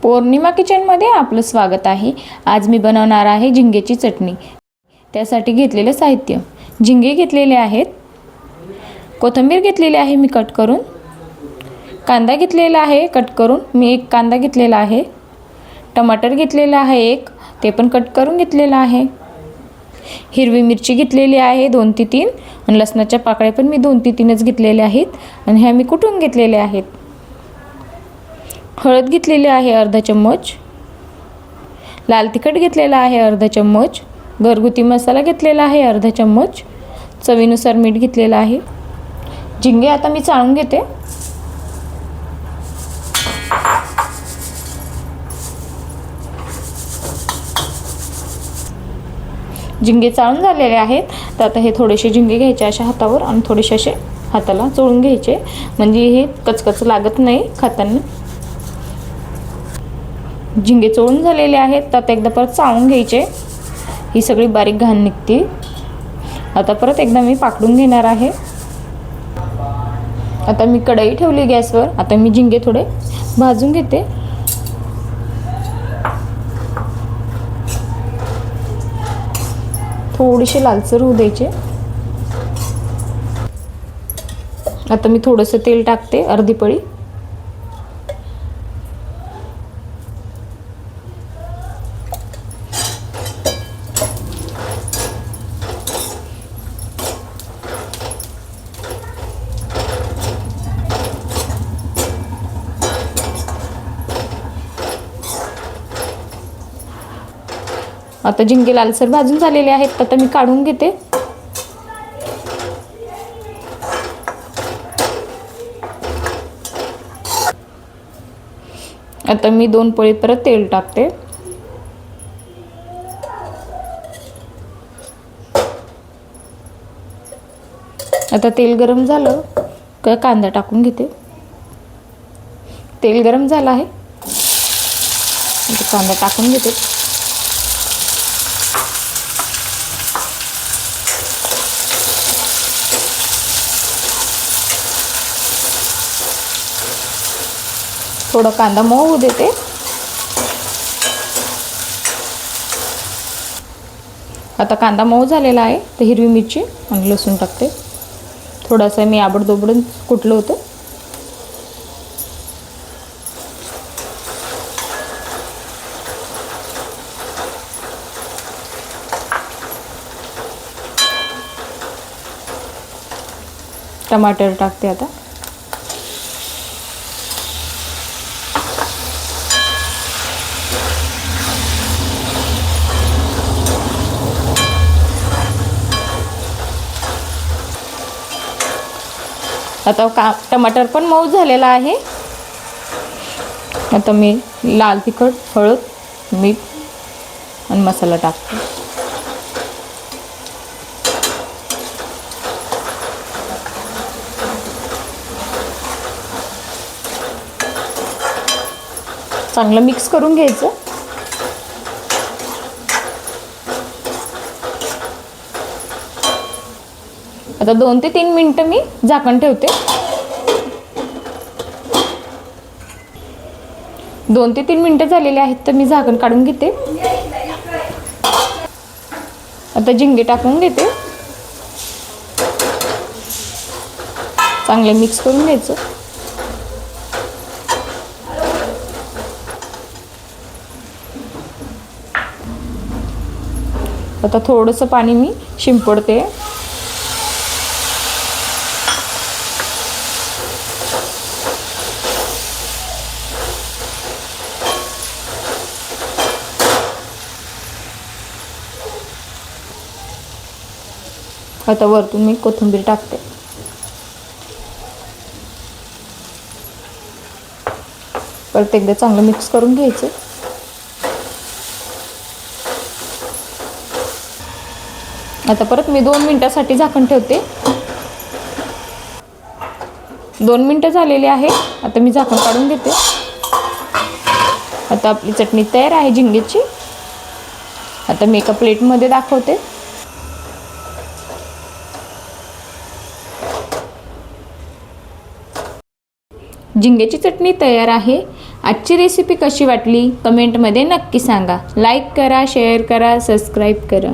पौर्णिमा किचनमध्ये आपलं स्वागत आहे। आज मी बनवणार आहे झिंगेची चटणी। त्यासाठी घेतलेलं साहित्य: झिंगे घेतलेले आहेत, कोथिंबीर घेतलेली आहे मी कट करून, कांदा घेतलेला आहे कट करून, मी एक कांदा घेतलेला आहे, टमाटर घेतलेला आहे एक, ते पण कट करून घेतलेला आहे, हिरवी मिरची घेतलेली आहे 2 ते 3 आणि लसणाच्या पाकळ्या पण मी 2 ते 3च घेतलेल्या आहेत आणि ह्या मी कुटून घेतलेले आहेत। हळद घेतलेली आहे अर्धा चम्मच, लाल तिखट घेतलेला आहे अर्धा चम्मच, घरगुती मसाला घेतलेला आहे अर्धा चम्मच, चवीनुसार मीठ घेतलेला आहे। झिंगे आता मी चाळून घेते। झिंगे चाळून झालेले आहेत, तर आता हे थोडेसे झिंगे घ्यायचे अशा हातावर आणि थोडेसे असे हाताला चोळून घ्यायचे, म्हणजे हे कचकच लागत नाही खाताना। झिंगे चोळून झालेले आहेत, तर आता एकदा परत चाळून घ्यायचे, ही सगळी बारीक घाण निघते। आता परत एकदा मी पाकडून घेणार आहे। आता मी कढई ठेवली गॅसवर, आता मी झिंगे थोडे भाजून घेते। थोडेसे लालसर होऊ द्यायचे। आता मी थोडंसं तेल टाकते, अर्धी पळी। आता झिंगे लालसर भाजून झालेले आहेत, आता मी काढून घेते। आता मी 2 पळी परत तेल टाकते। आता तेल गरम झालं का कांदा टाकून घेते। तेल गरम झालं आहे, कांदा टाकून घेते। थोडा कांदा मऊ होऊ देते। आता कांदा मऊ झालेला आहे, तर हिरवी मिरची आणि लसूण टाकते। थोडासा मी आबडधोबड कुटलं होतं। टमाटर टाकते आता। आता टमाटर पण मऊ झालेला आहे। आता मी लाल तिखट, हळद, मीठ आणि मसाला टाकते। चांगलं मिक्स करून घ्यायचं। आता 2 ते 3 मिनिटं मी झाकण ठेवते। 2 ते 3 मिनिटं झालेले आहेत, तर मी झाकण काढून घेते। आता झिंगे टाकून घेते, चांगले मिक्स करून घ्यायचं। आता थोडंसं पाणी मी शिंपडते। आता वरतून मी कोथिंबीर टाकते। परत एकदा चांगलं मिक्स करून घ्यायचं। आता परत मी 2 मिनिटासाठी झाकण ठेवते। 2 मिनिटं झालेली आहे, आता मी झाकण काढून घेते। आता आपली चटणी तयार आहे झिंगेची। आता मी एका प्लेटमध्ये दाखवते। झिंग्याची चटणी तयार आहे। आजची रेसिपी कशी वाटली कमेंटमध्ये नक्की सांगा। लाईक करा, शेअर करा, सबस्क्राईब करा।